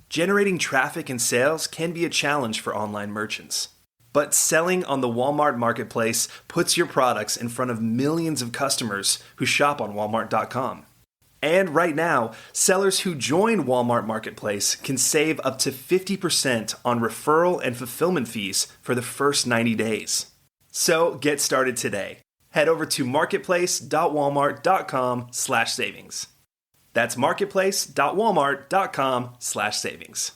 Generating traffic and sales can be a challenge for online merchants. But selling on the Walmart Marketplace puts your products in front of millions of customers who shop on Walmart.com. And right now, sellers who join Walmart Marketplace can save up to 50% on referral and fulfillment fees for the first 90 days. So get started today. Head over to marketplace.walmart.com/savings. That's marketplace.walmart.com/savings.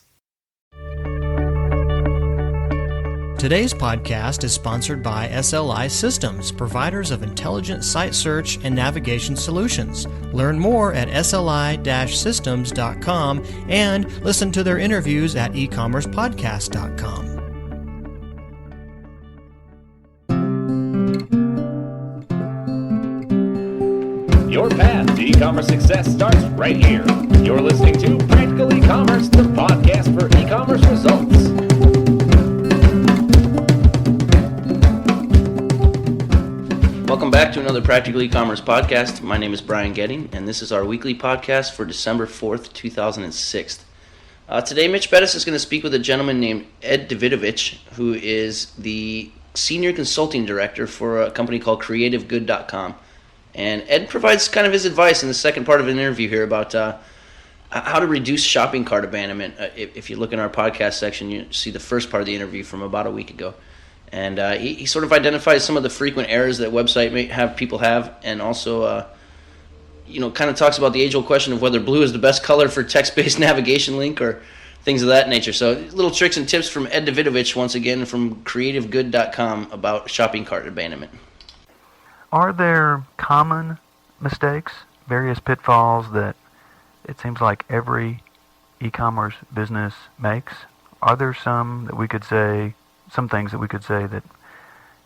Today's podcast is sponsored by SLI Systems, providers of intelligent site search and navigation solutions. Learn more at sli-systems.com and listen to their interviews at ecommercepodcast.com. Your path to e-commerce success starts right here. You're listening to Practical E-commerce, the podcast for e-commerce results. Welcome back to another Practical E-commerce podcast. My name is Brian Getting, and this is our weekly podcast for December 4th, 2006. Today, Mitch Bettis is going to speak with a gentleman named Ed Dawidowicz, who is the Senior Consulting Director for a company called CreativeGood.com. And Ed provides kind of his advice in the second part of an interview here about how to reduce shopping cart abandonment. If you look in our podcast section, you see the first part of the interview from about a week ago. And he sort of identifies some of the frequent errors that website may have people have, and also kind of talks about the age-old question of whether blue is the best color for text-based navigation link or things of that nature. So little tricks and tips from Ed Dawidowicz, once again, from CreativeGood.com about shopping cart abandonment. Are there common mistakes, various pitfalls that it seems like every e-commerce business makes? Are there some things that we could say that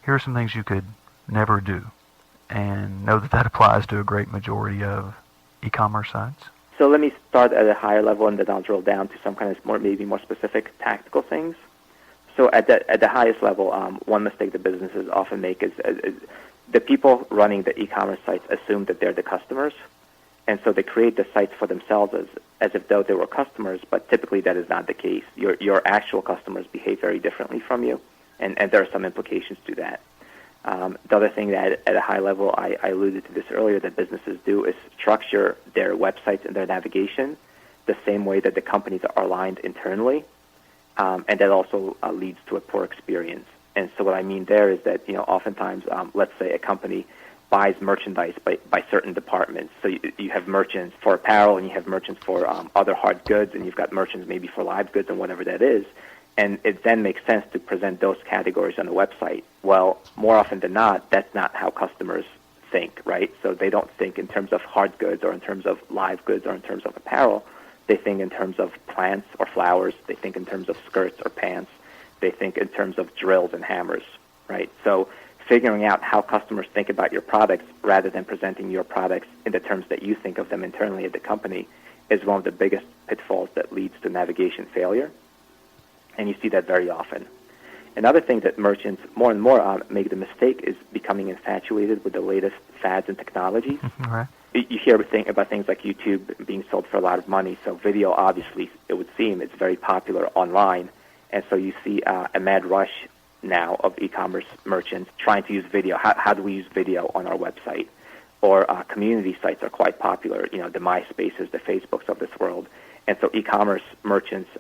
here are some things you could never do, and know that applies to a great majority of e-commerce sites? So let me start at a higher level, and then I'll drill down to some kind of maybe more specific tactical things. So at the highest level, one mistake that businesses often make is the people running the e-commerce sites assume that they're the customers, and so they create the sites for themselves as if though they were customers, but typically that is not the case. Your actual customers behave very differently from you, and there are some implications to that. The other thing that at a high level, I alluded to this earlier, that businesses do is structure their websites and their navigation the same way that the companies are aligned internally, and that also leads to a poor experience. And so what I mean there is that, oftentimes, let's say a company buys merchandise by certain departments. So you have merchants for apparel, and you have merchants for other hard goods, and you've got merchants maybe for live goods and whatever that is. And it then makes sense to present those categories on the website. Well, more often than not, that's not how customers think, right? So they don't think in terms of hard goods or in terms of live goods or in terms of apparel. They think in terms of plants or flowers. They think in terms of skirts or pants. They think in terms of drills and hammers, right? So figuring out how customers think about your products rather than presenting your products in the terms that you think of them internally at the company is one of the biggest pitfalls that leads to navigation failure, and you see that very often. Another thing that merchants more and more make the mistake is becoming infatuated with the latest fads and technologies. Right. You hear about things like YouTube being sold for a lot of money, so video, obviously, it would seem, it's very popular online. And so you see a mad rush now of e-commerce merchants trying to use video. How do we use video on our website? Or community sites are quite popular, the MySpaces, the Facebooks of this world. And so e-commerce merchants,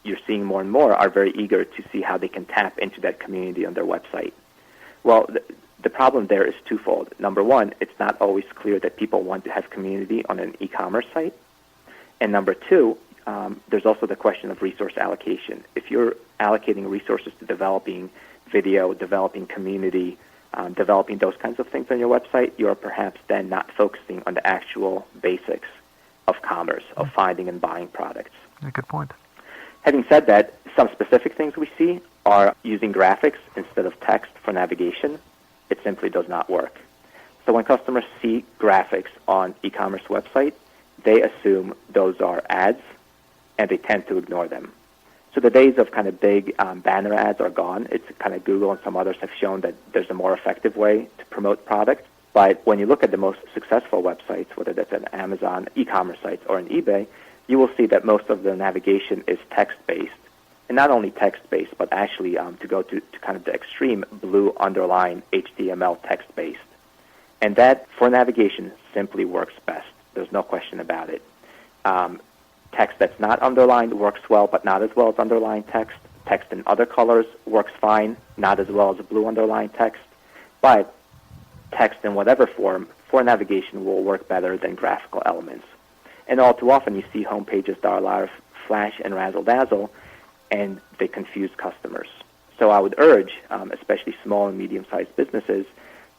you're seeing more and more, are very eager to see how they can tap into that community on their website. Well, the problem there is twofold. Number one, it's not always clear that people want to have community on an e-commerce site. And number two, there's also the question of resource allocation. If you're allocating resources to developing video, developing community, developing those kinds of things on your website, you're perhaps then not focusing on the actual basics of commerce, of finding and buying products. A good point. Having said that, some specific things we see are using graphics instead of text for navigation. It simply does not work. So when customers see graphics on e-commerce website, they assume those are ads, and they tend to ignore them. So the days of kind of big banner ads are gone. It's kind of Google and some others have shown that there's a more effective way to promote products. But when you look at the most successful websites, whether that's an Amazon e-commerce sites or an eBay, you will see that most of the navigation is text-based. And not only text-based, but actually to go to kind of the extreme, blue underline HTML text-based. And that, for navigation, simply works best. There's no question about it. Text that's not underlined works well, but not as well as underlined text. Text in other colors works fine, not as well as blue underlined text. But text in whatever form for navigation will work better than graphical elements. And all too often you see home pages that are a lot of flash and razzle-dazzle, and they confuse customers. So I would urge, especially small and medium-sized businesses,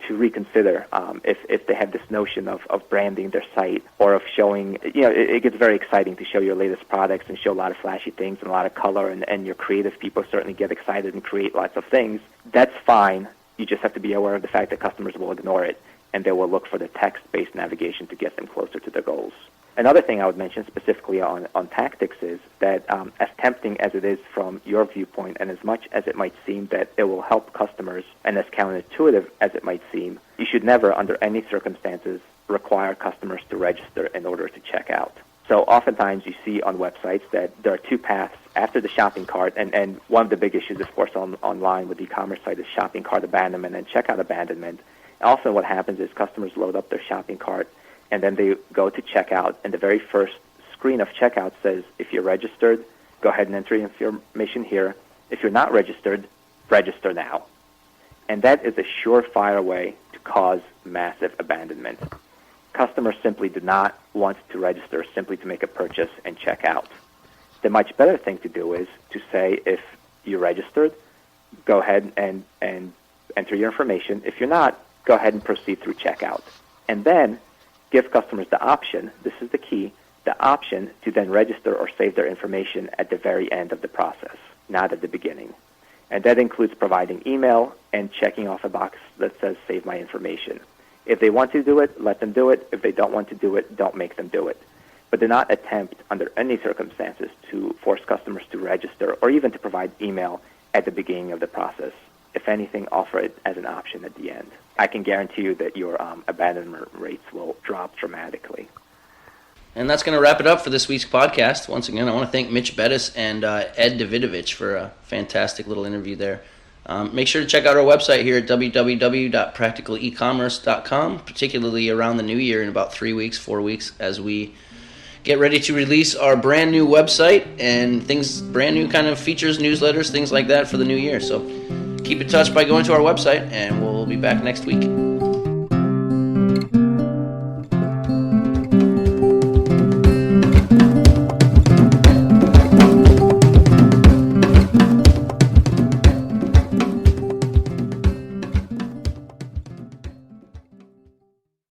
to reconsider if they have this notion of branding their site or of showing, it gets very exciting to show your latest products and show a lot of flashy things and a lot of color, and your creative people certainly get excited and create lots of things. That's fine. You just have to be aware of the fact that customers will ignore it, and they will look for the text-based navigation to get them closer to their goals. Another thing I would mention specifically on tactics is that as tempting as it is from your viewpoint, and as much as it might seem that it will help customers, and as counterintuitive as it might seem, you should never, under any circumstances, require customers to register in order to check out. So oftentimes you see on websites that there are two paths after the shopping cart, and one of the big issues, of course, online with e-commerce site is shopping cart abandonment and checkout abandonment. And often what happens is customers load up their shopping cart, and then they go to checkout, and the very first screen of checkout says, if you're registered, go ahead and enter your information here. If you're not registered, register now. And that is a surefire way to cause massive abandonment. Customers simply do not want to register simply to make a purchase and check out. The much better thing to do is to say, if you're registered, go ahead and enter your information. If you're not, go ahead and proceed through checkout. And then give customers the option, this is the key, the option to then register or save their information at the very end of the process, not at the beginning. And that includes providing email and checking off a box that says save my information. If they want to do it, let them do it. If they don't want to do it, don't make them do it. But do not attempt under any circumstances to force customers to register or even to provide email at the beginning of the process. If anything, offer it as an option at the end. I can guarantee you that your abandonment rates will drop dramatically. And that's going to wrap it up for this week's podcast. Once again, I want to thank Mitch Bettis and Ed Dawidowicz for a fantastic little interview there. Make sure to check out our website here at www.practicalecommerce.com, particularly around the new year in about 4 weeks, as we get ready to release our brand new website and brand new kind of features, newsletters, things like that for the new year. So keep in touch by going to our website, and we'll be back next week.